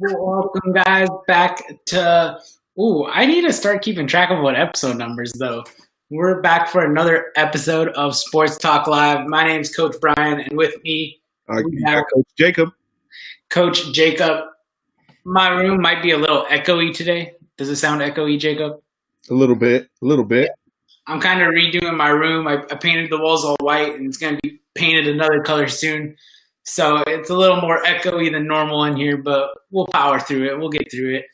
Welcome, guys, back to. Ooh, I need to start keeping track of what episode numbers, though. We're back for another episode of Sports Talk Live. My name's Coach Brian, and with me, we have Coach Jacob. Coach Jacob. My room might be a little echoey today. Does it sound echoey, Jacob? A little bit. I'm kind of redoing my room. I painted the walls all white, and it's going to be painted another color soon. So it's a little more echoey than normal in here, but we'll power through it. We'll get through it.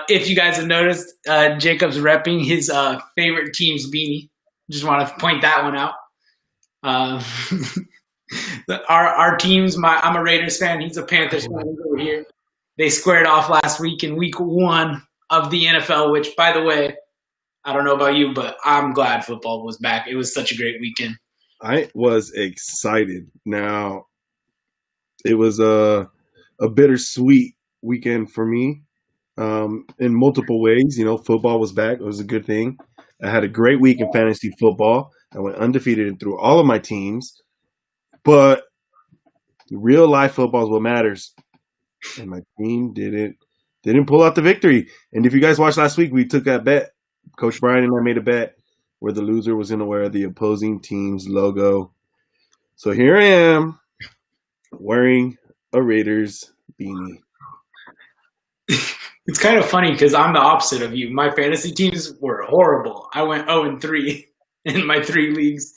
If you guys have noticed, Jacob's repping his favorite team's beanie. Just want to point that one out. Our teams, I'm a Raiders fan. He's a Panthers fan. He's over here. They squared off last week in week 1 of the NFL, which, by the way, I don't know about you, but I'm glad football was back. It was such a great weekend. I was excited. Now, it was a bittersweet weekend for me in multiple ways. You know, football was back. It was a good thing. I had a great week in fantasy football. I went undefeated through all of my teams. But real life football is what matters. And my team didn't pull out the victory. And if you guys watched last week, we took that bet. Coach Brian and I made a bet where the loser was going to wear the opposing team's logo. So here I am wearing a Raiders beanie. It's kind of funny because I'm the opposite of you. My fantasy teams were horrible. I went 0-3 in my 3 leagues.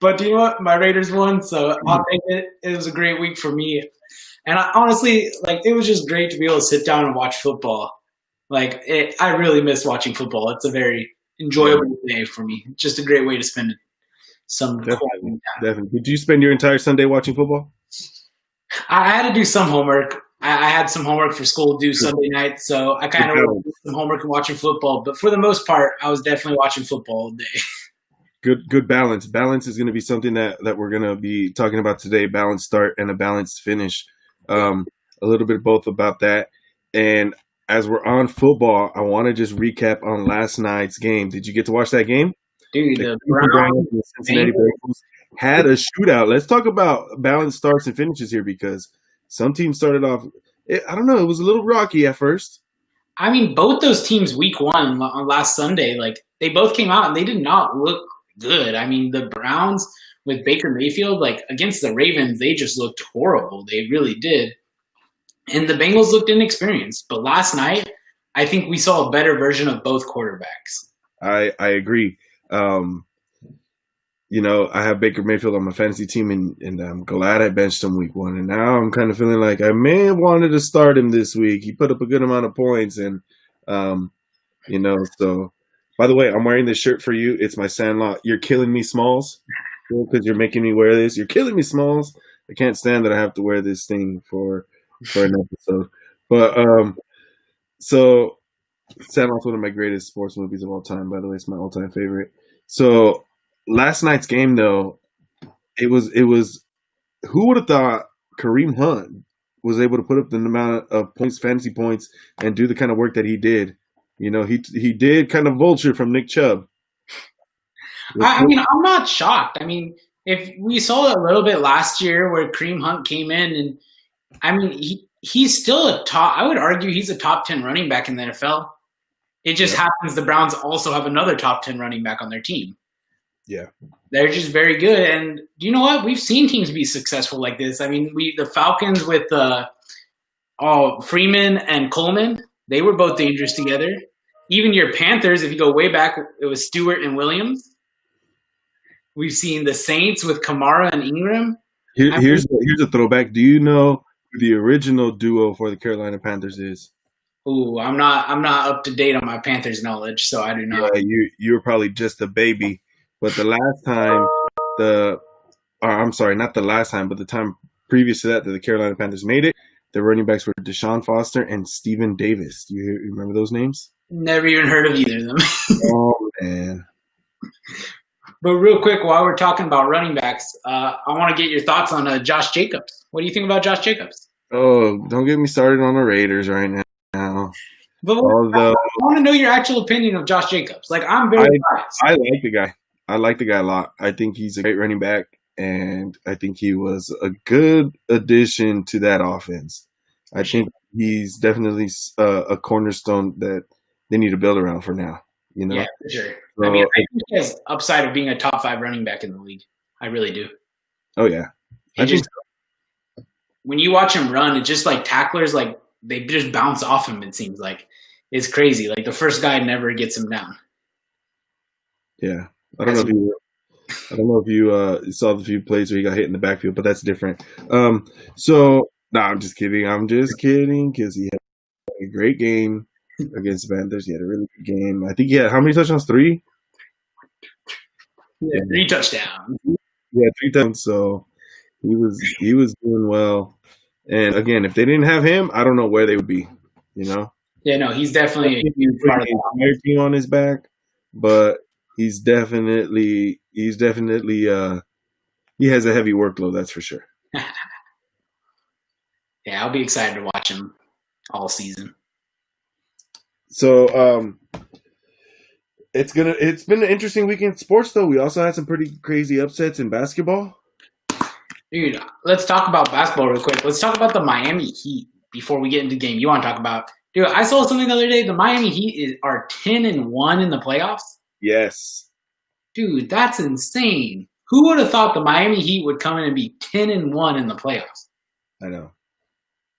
But you know what? My Raiders won, so I'll take it. It was a great week for me. And honestly, it was just great to be able to sit down and watch football. I really miss watching football. It's a very enjoyable day for me. Just a great way to spend some definitely. Did you spend your entire Sunday watching football? I had to do some homework. I had some homework for school due Sunday night, so I kind of did some homework and watching football. But for the most part, I was definitely watching football all day. Good balance. Balance is going to be something that we're going to be talking about today. Balanced start and a balanced finish. A little bit both about that. And as we're on football, I want to just recap on last night's game. Did you get to watch that game? Dude, the Browns and the Cincinnati Bengals had a shootout. Let's talk about balanced starts and finishes here because some teams started off, I don't know, it was a little rocky at first. I mean, both those teams week 1 on last Sunday, they both came out and they did not look good. I mean, the Browns with Baker Mayfield, against the Ravens, they just looked horrible. They really did. And the Bengals looked inexperienced. But last night, I think we saw a better version of both quarterbacks. I agree. I have Baker Mayfield on my fantasy team, and I'm glad I benched him week 1. And now I'm kind of feeling like I may have wanted to start him this week. He put up a good amount of points. And, so by the way, I'm wearing this shirt for you. It's my Sandlot. You're killing me, Smalls, because you're making me wear this. You're killing me, Smalls. I can't stand that I have to wear this thing for an episode. But so Sandlot's one of my greatest sports movies of all time, by the way. It's my all-time favorite. So last night's game, though, it was who would have thought Kareem Hunt was able to put up the amount of points, fantasy points, and do the kind of work that he did. You know, he did kind of vulture from Nick Chubb. I mean, I'm not shocked. I mean, if we saw a little bit last year where Kareem Hunt came in, and I mean, he's still I would argue he's a top 10 running back in the NFL. It just happens the Browns also have another top 10 running back on their team. Yeah. They're just very good. And you know what? We've seen teams be successful like this. I mean, the Falcons with Freeman and Coleman, they were both dangerous together. Even your Panthers, if you go way back, it was Stewart and Williams. We've seen the Saints with Kamara and Ingram. Here's a throwback. Do you know who the original duo for the Carolina Panthers is? Ooh, I'm not up to date on my Panthers knowledge, so I do not. Yeah, you were probably just a baby. But the last time not the last time, but the time previous to that the Carolina Panthers made it, the running backs were Deshaun Foster and Steven Davis. Do you remember those names? Never even heard of either of them. Oh, man. But real quick, while we're talking about running backs, I want to get your thoughts on Josh Jacobs. What do you think about Josh Jacobs? Oh, don't get me started on the Raiders right now. But I want to know your actual opinion of Josh Jacobs. I'm very biased. I like the guy. I like the guy a lot. I think he's a great running back, and I think he was a good addition to that offense. I think he's definitely a cornerstone that they need to build around for now. You know? Yeah, for sure. So, I mean, I think he has upside of being a top 5 running back in the league. I really do. oh yeah, I think so. When you watch him run, it's just like tacklers, like they just bounce off him. It seems like it's crazy. Like the first guy never gets him down. Yeah, I don't know if you saw the few plays where he got hit in the backfield, but that's different. I'm just kidding. I'm just kidding because he had a great game against the Panthers. He had a really good game. I think he had how many touchdowns? 3? Yeah, 3 touchdowns. Yeah, 3 touchdowns. So he was doing well. And again, if they didn't have him, I don't know where they would be. You know? Yeah, no, he's definitely a huge part of the entire team on his back, but he's definitely he has a heavy workload. That's for sure. Yeah, I'll be excited to watch him all season. So it's been an interesting week in sports though. We also had some pretty crazy upsets in basketball. Dude, let's talk about basketball real quick. Let's talk about the Miami Heat before we get into the game. You want to talk about? Dude, I saw something the other day. The Miami Heat are 10-1 in the playoffs. Yes. Dude, that's insane. Who would have thought the Miami Heat would come in and be 10-1 in the playoffs? I know.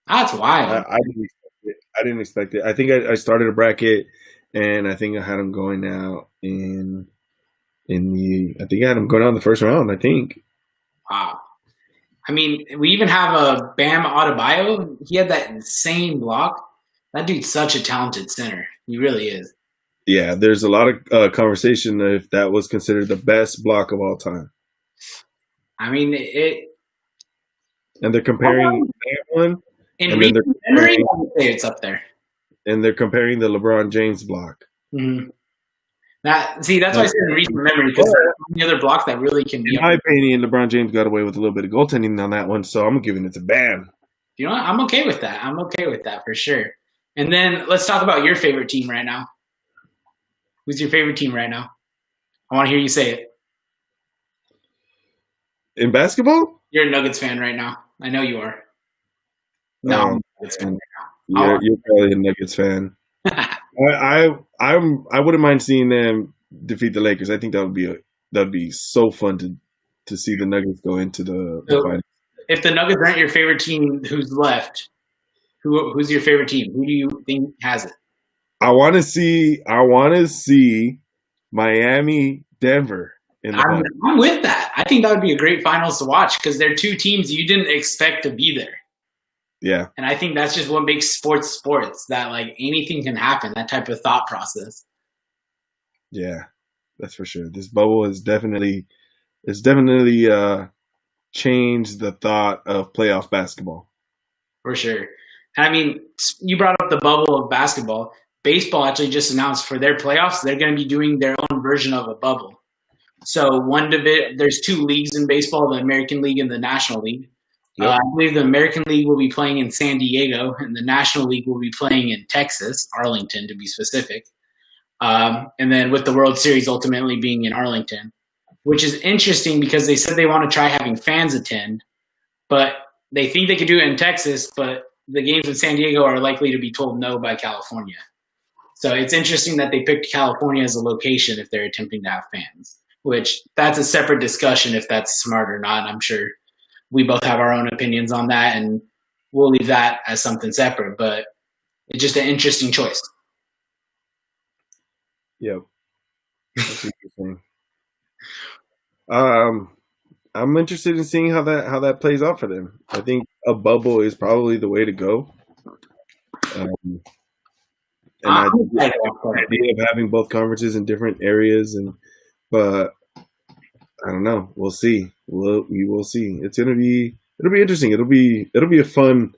That's wild. I didn't expect it. I think I started a bracket, and I think I had them going out I think I had them going out in the first round, I think. Wow. I mean, we even have a Bam Adebayo. He had that insane block. That dude's such a talented center. He really is. Yeah, there's a lot of conversation if that was considered the best block of all time. I mean, and they're comparing that one. In recent memory, I would say it's up there. And they're comparing the LeBron James block. Mm-hmm. That's why I said in recent memory, because there's the other block that really can be. In my opinion, LeBron James got away with a little bit of goaltending on that one, so I'm giving it to Bam. You know what? I'm okay with that. I'm okay with that for sure. And then let's talk about your favorite team right now. Who's your favorite team right now? I want to hear you say it. In basketball? You're a Nuggets fan right now. I know you are. No, I'm a Nuggets fan right now. You're probably a Nuggets fan. I wouldn't mind seeing them defeat the Lakers. I think that'd be so fun to see the Nuggets go into the finals. If the Nuggets aren't your favorite team, who's left? Who's your favorite team? Who do you think has it? I want to see Miami, Denver in the finals. I'm with that. I think that would be a great finals to watch because they're two teams you didn't expect to be there. Yeah. And I think that's just what makes sports, that like anything can happen, that type of thought process. Yeah, that's for sure. This bubble has definitely changed the thought of playoff basketball. For sure. And I mean, you brought up the bubble of basketball. Baseball actually just announced for their playoffs, they're going to be doing their own version of a bubble. So there's 2 leagues in baseball, the American League and the National League. Yep. I believe the American League will be playing in San Diego, and the National League will be playing in Texas, Arlington to be specific. And then with the World Series ultimately being in Arlington, which is interesting because they said they want to try having fans attend, but they think they could do it in Texas, but the games in San Diego are likely to be told no by California. So it's interesting that they picked California as a location if they're attempting to have fans, which that's a separate discussion if that's smart or not. I'm sure we both have our own opinions on that, and we'll leave that as something separate, but it's just an interesting choice. Yep. That's interesting. I'm interested in seeing how that plays out for them. I think a bubble is probably the way to go. And I like the idea of having both conferences in different areas, but I don't know. We'll see. We will see. It'll be interesting. It'll be a fun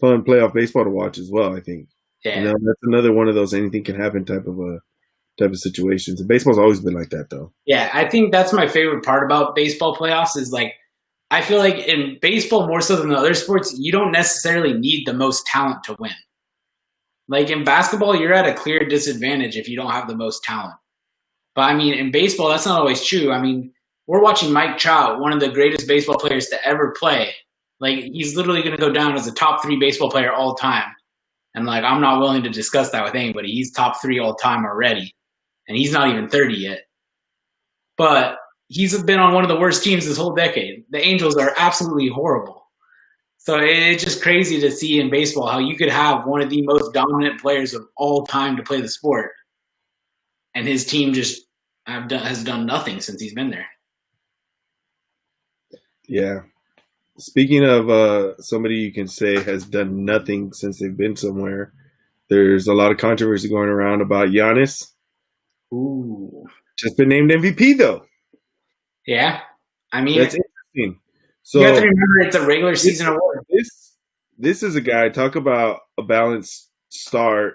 playoff baseball to watch as well. I think. Yeah. That's another one of those anything can happen type of situations. And baseball's always been like that, though. Yeah, I think that's my favorite part about baseball playoffs is like I feel like in baseball more so than the other sports, you don't necessarily need the most talent to win. Like in basketball, you're at a clear disadvantage if you don't have the most talent. But I mean, in baseball, that's not always true. I mean, we're watching Mike Trout, one of the greatest baseball players to ever play. Like he's literally going to go down as a top 3 baseball player all time. And like, I'm not willing to discuss that with anybody. He's top 3 all time already, and he's not even 30 yet. But he's been on one of the worst teams this whole decade. The Angels are absolutely horrible. So it's just crazy to see in baseball how you could have one of the most dominant players of all time to play the sport, and his team just has done nothing since he's been there. Yeah. Speaking of somebody you can say has done nothing since they've been somewhere, there's a lot of controversy going around about Giannis. Ooh. Just been named MVP, though. Yeah. I mean, that's interesting. So you have to remember it's a regular season award. This is a guy, talk about a balanced start.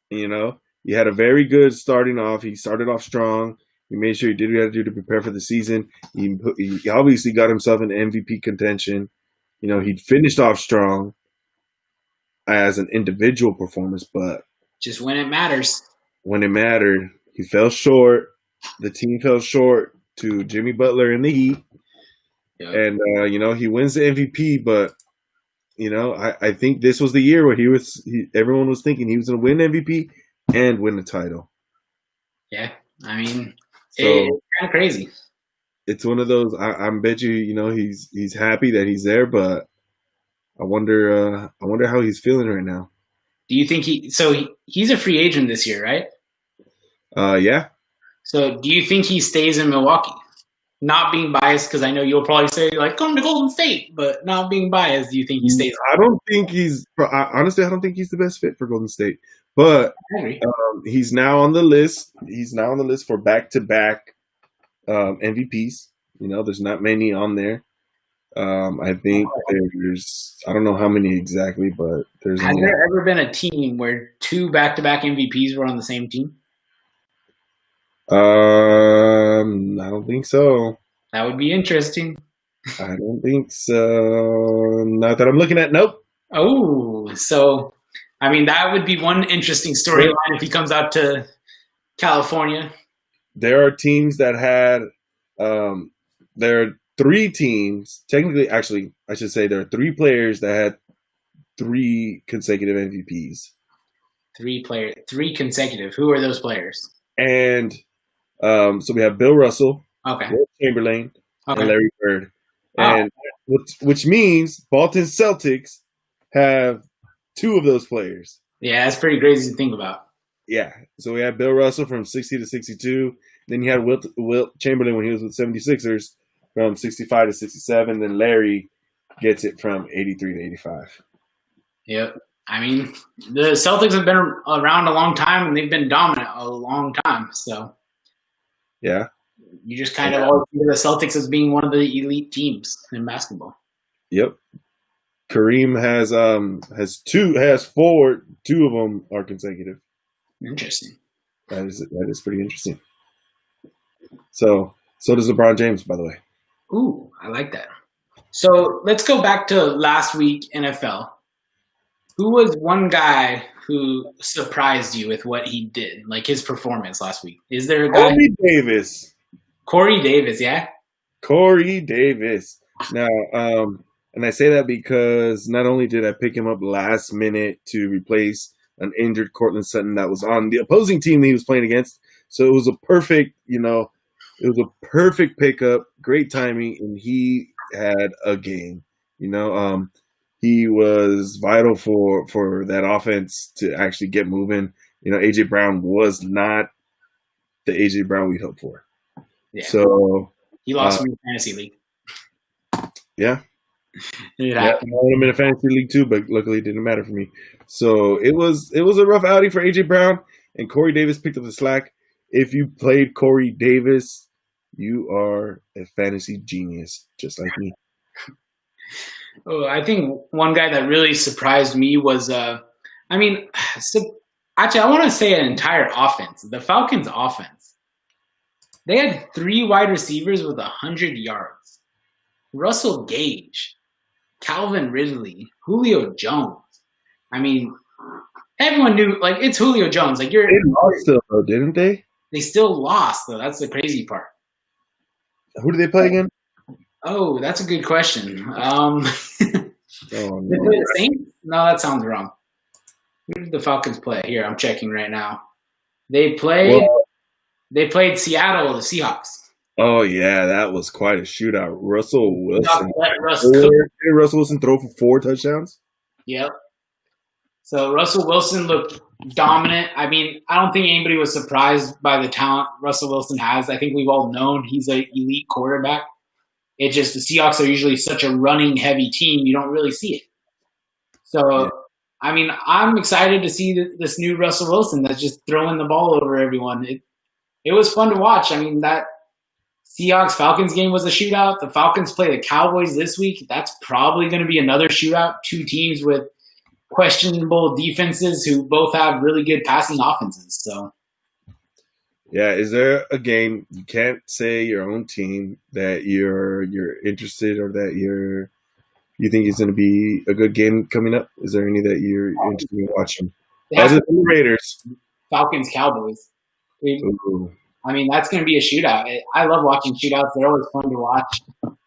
You know, he had a very good starting off. He started off strong. He made sure he did what he had to do to prepare for the season. He obviously got himself in MVP contention. You know, he finished off strong as an individual performance, but just when it matters. When it mattered, he fell short. The team fell short to Jimmy Butler in the Heat. Yep. And, you know, he wins the MVP, but, you know, I think this was the year where everyone was thinking he was going to win MVP and win the title. Yeah, I mean, it's kind of crazy. It's one of those. I bet you know he's happy that he's there, but I wonder how he's feeling right now. Do you think he's a free agent this year, right? Yeah. So do you think he stays in Milwaukee? Not being biased, because I know you'll probably say like come to Golden State, but not being biased, do you think he stays? I don't think honestly, I don't think he's the best fit for Golden State. But he's now on the list. He's now on the list for back-to-back MVPs. You know, there's not many on there. I think I don't know how many exactly, but there's. Has there ever been a team where 2 back-to-back MVPs were on the same team? I don't think so. That would be interesting. I don't think so. Not that I'm looking at. Nope. Oh, so. I mean, that would be one interesting storyline if he comes out to California. There are teams that had there are 3 teams. Technically, actually, I should say there are 3 players that had 3 consecutive MVPs. 3 consecutive. Who are those players? And so we have Bill Russell, Wilt Chamberlain, and Larry Bird. And which means Boston Celtics have 2 of those players. Yeah, that's pretty crazy to think about. Yeah. So we had Bill Russell from 60 to 62. Then you had Wilt Chamberlain when he was with 76ers from 65 to 67. Then Larry gets it from 83 to 85. Yep. I mean, the Celtics have been around a long time, and they've been dominant a long time. So, yeah. You just kind of always think of the Celtics as being one of the elite teams in basketball. Yep. Kareem has 4. 2 of them are consecutive. Interesting. That is pretty interesting. So does LeBron James, by the way. Ooh, I like that. So let's go back to last week NFL. Who was one guy who surprised you with what he did, like his performance last week? Is there a guy? Corey Davis. Corey Davis, yeah. Corey Davis. Now, and I say that because not only did I pick him up last minute to replace an injured Cortland Sutton that was on the opposing team that he was playing against, so it was a perfect, pickup, great timing, and he had a game. He was vital for that offense to actually get moving. AJ Brown was not the AJ Brown we hoped for. Yeah. So he lost me in fantasy league. Yeah. I won him in a fantasy league too, but luckily it didn't matter for me. So it was a rough outing for AJ Brown, and Corey Davis picked up the slack. If you played Corey Davis, you are a fantasy genius, just like me. Oh, I think one guy that really surprised me was, actually, I want to say an entire offense. The Falcons' offense. They had 3 wide receivers with 100 yards. Russell Gage, Calvin Ridley, Julio Jones. I mean, everyone knew, it's Julio Jones. They lost still, though, didn't they? They still lost, though. That's the crazy part. Who did they play again? Oh, that's a good question. Oh, no. Did they play the Saints? No, that sounds wrong. Who did the Falcons play? Here, I'm checking right now. They played. Well, They played Seattle, the Seahawks. oh yeah, that was quite a shootout. Russell Wilson. Let Russ cook. Did Russell Wilson throw for 4 touchdowns? Yep. So Russell Wilson looked dominant. I mean, I don't think anybody was surprised by the talent Russell Wilson has. I think we've all known he's an elite quarterback. It's just the Seahawks are usually such a running heavy team, you don't really see it. So, yeah. I mean, I'm excited to see this new Russell Wilson that's just throwing the ball over everyone. It was fun to watch. I mean, that Seahawks-Falcons game was a shootout. The Falcons play the Cowboys this week. That's probably going to be another shootout. Two teams with questionable defenses who both have really good passing offenses. So, yeah, is there a game you can't say your own team that you're interested or that you think is going to be a good game coming up? Is there any that you're interested in watching? Other than the Raiders, Falcons, Cowboys. I mean, that's going to be a shootout. I love watching shootouts. They're always fun to watch.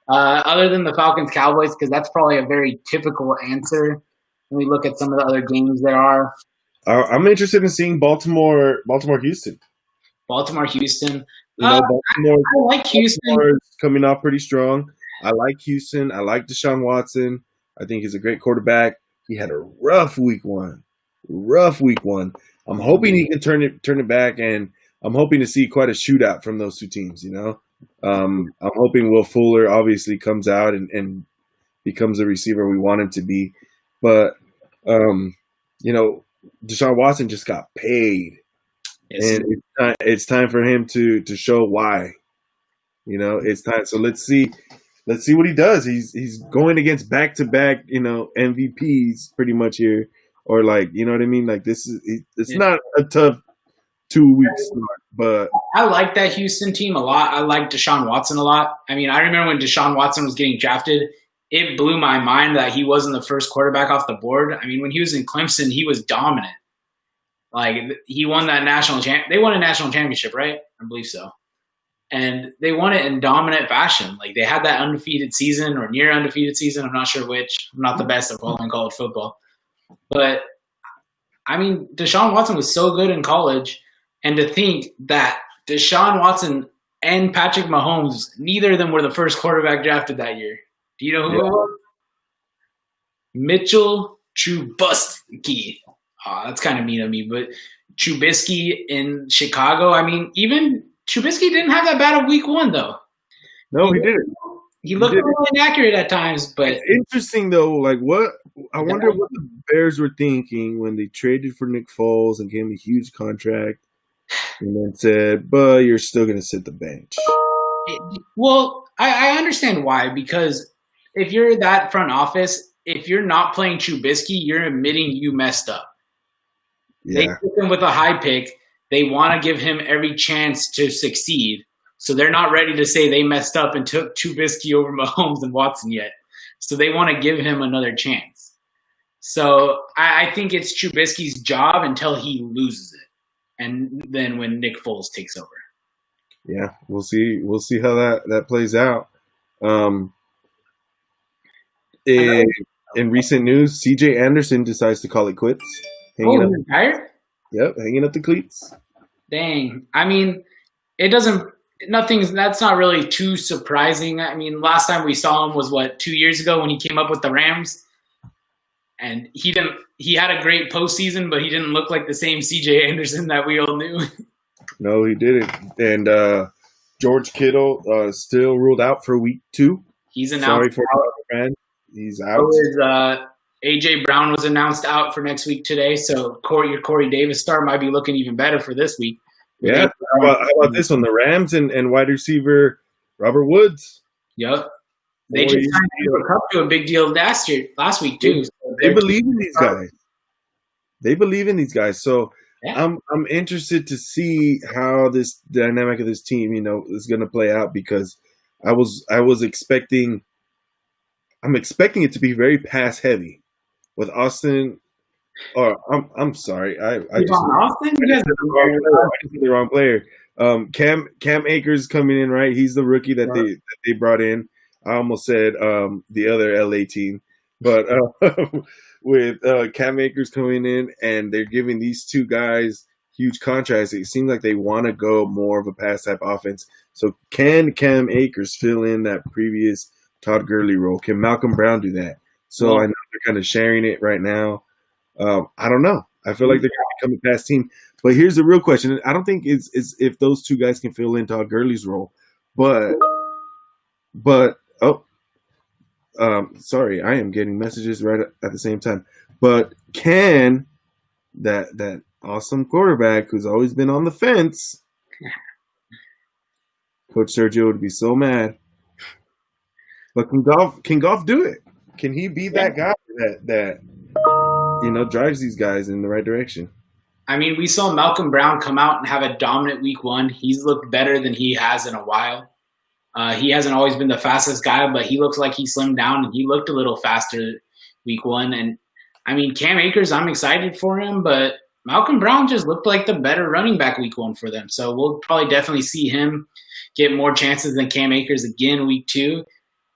Other than the Falcons, Cowboys, because that's probably a very typical answer when we look at some of the other games there are. I'm interested in seeing Baltimore, Houston. Baltimore, Houston. I like Houston. Baltimore is coming off pretty strong. I like Houston. I like Deshaun Watson. I think he's a great quarterback. He had a rough week one. I'm hoping he can turn it back, and I'm hoping to see quite a shootout from those two teams. I'm hoping Will Fuller obviously comes out and becomes the receiver we want him to be. But Deshaun Watson just got paid, and it's time for him to show why. It's time. So let's see what he does. He's going against back-to-back, MVPs pretty much here, or you know what I mean. It's not a tough 2 weeks start, but I like that Houston team a lot. I like Deshaun Watson a lot. I mean, I remember when Deshaun Watson was getting drafted, it blew my mind that he wasn't the first quarterback off the board. I mean, when he was in Clemson, he was dominant. He won that they won a national championship, right? I believe so. And they won it in dominant fashion. They had that undefeated season or near undefeated season. I'm not sure which. I'm not the best at following college football. But, I mean, Deshaun Watson was so good in college. And to think that Deshaun Watson and Patrick Mahomes, neither of them were the first quarterback drafted that year. Do you know who it was? Mitchell Trubisky. Oh, that's kind of mean of me, but Trubisky in Chicago. I mean, even Trubisky didn't have that bad of week one, though. No, he didn't. He looked really inaccurate at times, but it's interesting though. I wonder what the Bears were thinking when they traded for Nick Foles and gave him a huge contract, and then said, "But you're still going to sit the bench." Well, I understand why, because if you're that front office, if you're not playing Trubisky, you're admitting you messed up. Yeah. They took him with a high pick. They want to give him every chance to succeed. So they're not ready to say they messed up and took Trubisky over Mahomes and Watson yet. So they want to give him another chance. So I think it's Trubisky's job until he loses it. And then when Nick Foles takes over. Yeah, we'll see. We'll see how that plays out. In recent news, CJ Anderson decides to call it quits. Retired? Yep, hanging up the cleats. Dang. I mean, that's not really too surprising. I mean, last time we saw him was 2 years ago when he came up with the Rams. And he had a great postseason, but he didn't look like the same CJ Anderson that we all knew. No, he didn't. And George Kittle still ruled out for week 2. He's announced. Sorry for the fan. He's out. So A.J. Brown was announced out for next week today, so your Corey Davis start might be looking even better for this week. Yeah. How about this one? The Rams and wide receiver Robert Woods. Yep. They just signed Cooper Kupp to a big deal last week too. So they believe in these guys. They believe in these guys. So yeah. I'm interested to see how this dynamic of this team, is going to play out, because I was expecting. I'm expecting it to be very pass heavy with Austin. Or I'm sorry, I just Austin. I just the wrong player. Cam Akers coming in, right? He's the rookie that they brought in. I almost said the other LA team, but with Cam Akers coming in, and they're giving these two guys huge contracts. It seems like they want to go more of a pass type offense. So can Cam Akers fill in that previous Todd Gurley role? Can Malcolm Brown do that? So I know they're kind of sharing it right now. I don't know. I feel like they're going to become a pass team. But here's the real question. I don't think it's if those two guys can fill in Todd Gurley's role. But sorry, I am getting messages right at the same time. But can that awesome quarterback who's always been on the fence, Coach Sergio would be so mad. But can Goff do it? Can he be that guy that drives these guys in the right direction? I mean, we saw Malcolm Brown come out and have a dominant week 1. He's looked better than he has in a while. He hasn't always been the fastest guy, but he looks like he slimmed down and he looked a little faster week 1. And I mean, Cam Akers, I'm excited for him, but Malcolm Brown just looked like the better running back week 1 for them. So we'll probably definitely see him get more chances than Cam Akers again week 2.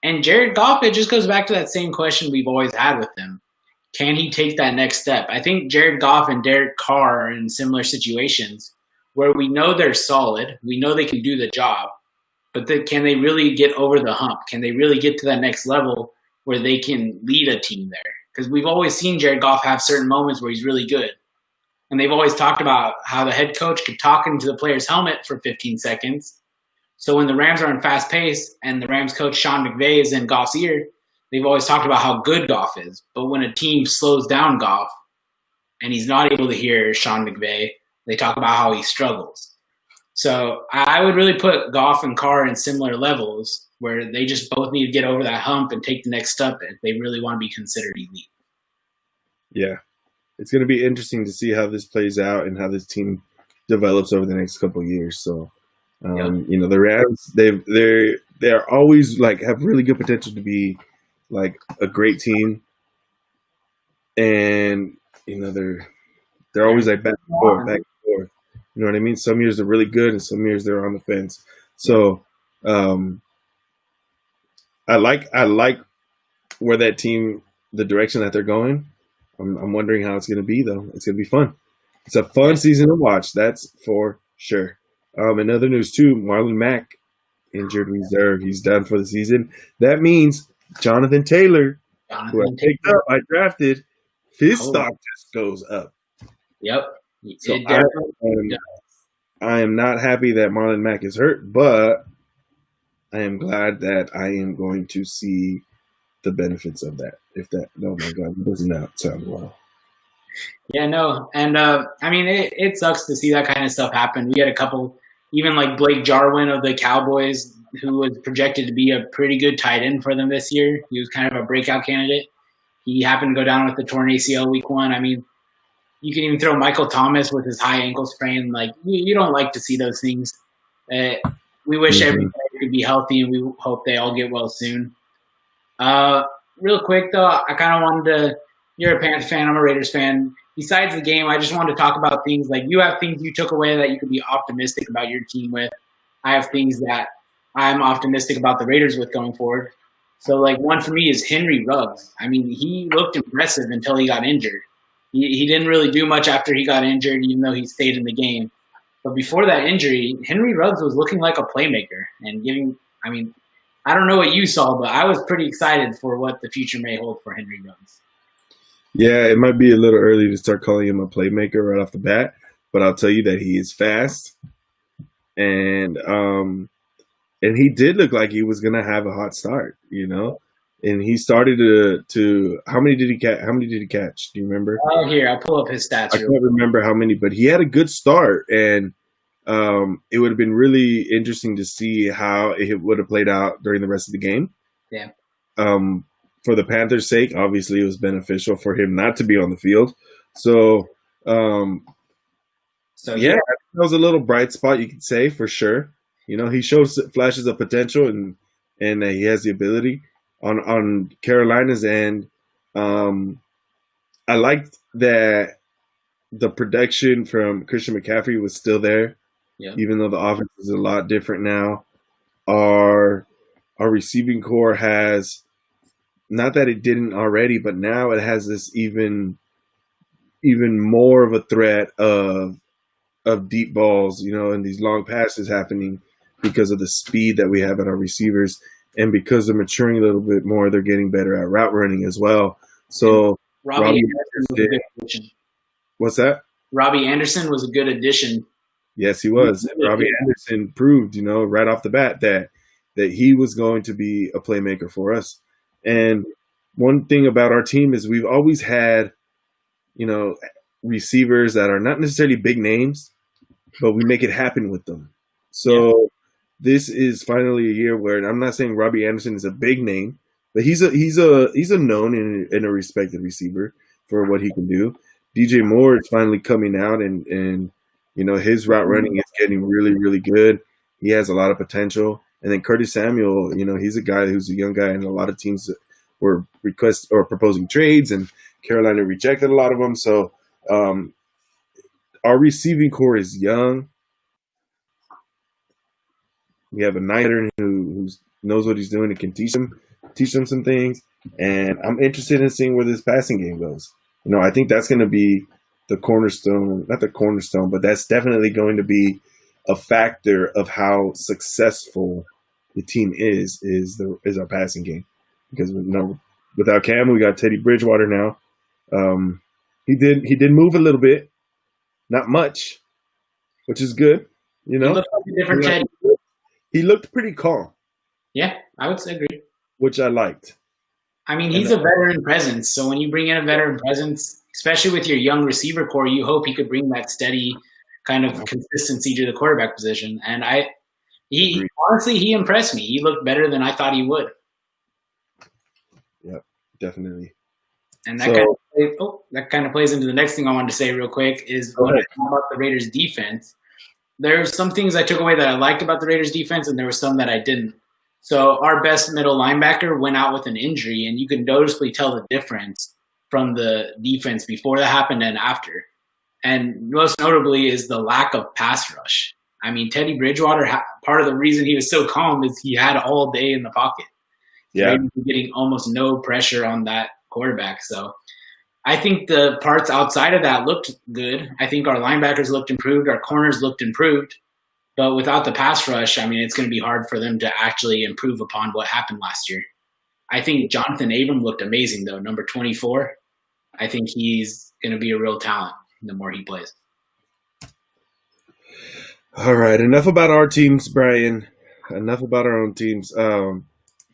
And Jared Goff, it just goes back to that same question we've always had with him. Can he take that next step? I think Jared Goff and Derek Carr are in similar situations where we know they're solid. We know they can do the job. But can they really get over the hump? Can they really get to that next level where they can lead a team there? Because we've always seen Jared Goff have certain moments where he's really good. And they've always talked about how the head coach could talk into the player's helmet for 15 seconds. So when the Rams are in fast pace and the Rams coach Sean McVay is in Goff's ear, they've always talked about how good Goff is. But when a team slows down Goff and he's not able to hear Sean McVay, they talk about how he struggles. So I would really put Goff and Carr in similar levels where they just both need to get over that hump and take the next step if they really want to be considered elite. Yeah. It's going to be interesting to see how this plays out and how this team develops over the next couple of years. So, the Rams, they're always have really good potential to be like a great team. And, they're always back and forth. You know what I mean? Some years they're really good, and some years they're on the fence. So, I like where that team, the direction that they're going. I'm wondering how it's going to be, though. It's going to be fun. It's a fun season to watch. That's for sure. In other news too, Marlon Mack injured reserve. He's done for the season. That means Jonathan Taylor, who I drafted, his stock just goes up. Yep. So I am not happy that Marlon Mack is hurt, but I am glad that I am going to see the benefits of that. Oh my God, it does not sound well. Yeah, no. And I mean, it sucks to see that kind of stuff happen. We had a couple, even like Blake Jarwin of the Cowboys, who was projected to be a pretty good tight end for them this year. He was kind of a breakout candidate. He happened to go down with the torn ACL week 1. I mean, you can even throw Michael Thomas with his high ankle sprain. Like, you don't like to see those things. We wish every player could be healthy, and we hope they all get well soon. Real quick, though, I kind of wanted to – you're a Panthers fan, I'm a Raiders fan. Besides the game, I just wanted to talk about things like you have things you took away that you could be optimistic about your team with. I have things that I'm optimistic about the Raiders with going forward. So, one for me is Henry Ruggs. I mean, he looked impressive until he got injured. He didn't really do much after he got injured, even though he stayed in the game. But before that injury, Henry Ruggs was looking like a playmaker and I don't know what you saw, but I was pretty excited for what the future may hold for Henry Ruggs. Yeah, it might be a little early to start calling him a playmaker right off the bat, but I'll tell you that he is fast, and he did look like he was gonna have a hot start, And he started to how many did he catch? Do you remember? Oh, here, I'll pull up his stats. I can't remember how many, but he had a good start, and it would have been really interesting to see how it would have played out during the rest of the game. Yeah. For the Panthers' sake, obviously it was beneficial for him not to be on the field. So that was a little bright spot, you could say, for sure. He shows flashes of potential, and he has the ability. On Carolina's end, I liked that the production from Christian McCaffrey was still there, even though the offense is a lot different now. Our receiving core has not that it didn't already, but now it has this even more of a threat of deep balls, and these long passes happening because of the speed that we have at our receivers, and because they're maturing a little bit more, they're getting better at route running as well. So Robbie Anderson was a good addition. What's that? Robbie Anderson was a good addition. Yes, he was. Robbie Anderson proved, right off the bat that he was going to be a playmaker for us. And one thing about our team is we've always had, receivers that are not necessarily big names, but we make it happen with them. So this is finally a year where I'm not saying Robbie Anderson is a big name, but he's a known and a respected receiver for what he can do. DJ Moore is finally coming out and his route running is getting really, really good. He has a lot of potential. And then Curtis Samuel, he's a guy who's a young guy, and a lot of teams were proposing trades, and Carolina rejected a lot of them. So our receiving core is young. We have a Nighter who knows what he's doing and can teach them some things. And I'm interested in seeing where this passing game goes. I think that's going to be the cornerstone, not the cornerstone, but that's definitely going to be a factor of how successful the team is our passing game. Because without Cam, we got Teddy Bridgewater now. He did move a little bit, not much, which is good. He looked like a different Teddy. He looked pretty calm. Yeah, I would agree. Which I liked. I mean, he's a veteran presence. So when you bring in a veteran presence, especially with your young receiver core, you hope he could bring that steady kind of consistency to the quarterback position. And honestly, he impressed me. He looked better than I thought he would. Yep, definitely. And that kind of plays into the next thing I wanted to say real quick is when I talk about the Raiders defense. There's some things I took away that I liked about the Raiders defense, and there were some that I didn't. So our best middle linebacker went out with an injury, and you can noticeably tell the difference from the defense before that happened and after. And most notably is the lack of pass rush. I mean, Teddy Bridgewater, part of the reason he was so calm is he had all day in the pocket. Yeah, getting almost no pressure on that quarterback. So I think the parts outside of that looked good. I think our linebackers looked improved. Our corners looked improved. But without the pass rush, I mean, it's going to be hard for them to actually improve upon what happened last year. I think Jonathan Abram looked amazing, though, number 24. I think he's going to be a real talent the more he plays. All right, enough about our teams, Brian. Enough about our own teams. I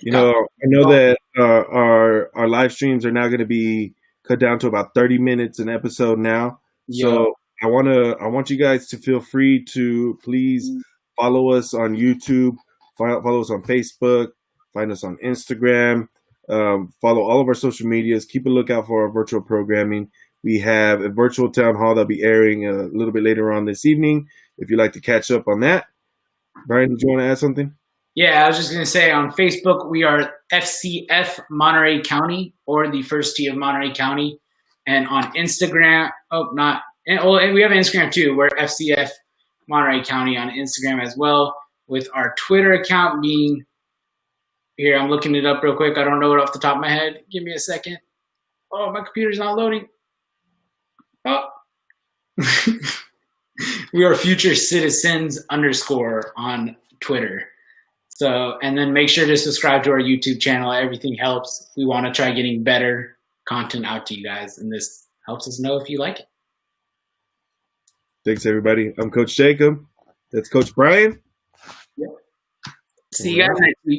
know that our live streams are now going to be cut down to about 30 minutes an episode now. So I want you guys to feel free to please follow us on YouTube, follow us on Facebook, find us on Instagram, follow all of our social medias. Keep a lookout for our virtual programming. We have a virtual town hall that'll be airing a little bit later on this evening. If you'd like to catch up on that. Brian, did you want to add something? Yeah, I was just going to say on Facebook, we are FCF Monterey County, or the First Tee of Monterey County. And on Instagram, and we have Instagram too. We're FCF Monterey County on Instagram as well, with our Twitter account being here. I'm looking it up real quick. I don't know it off the top of my head. Give me a second. Oh, my computer's not loading. Oh. We are Future Citizens _ on Twitter. So, and then make sure to subscribe to our YouTube channel. Everything helps. We want to try getting better content out to you guys, and this helps us know if you like it. Thanks, everybody. I'm Coach Jacob. That's Coach Brian. Yep. See you guys next week.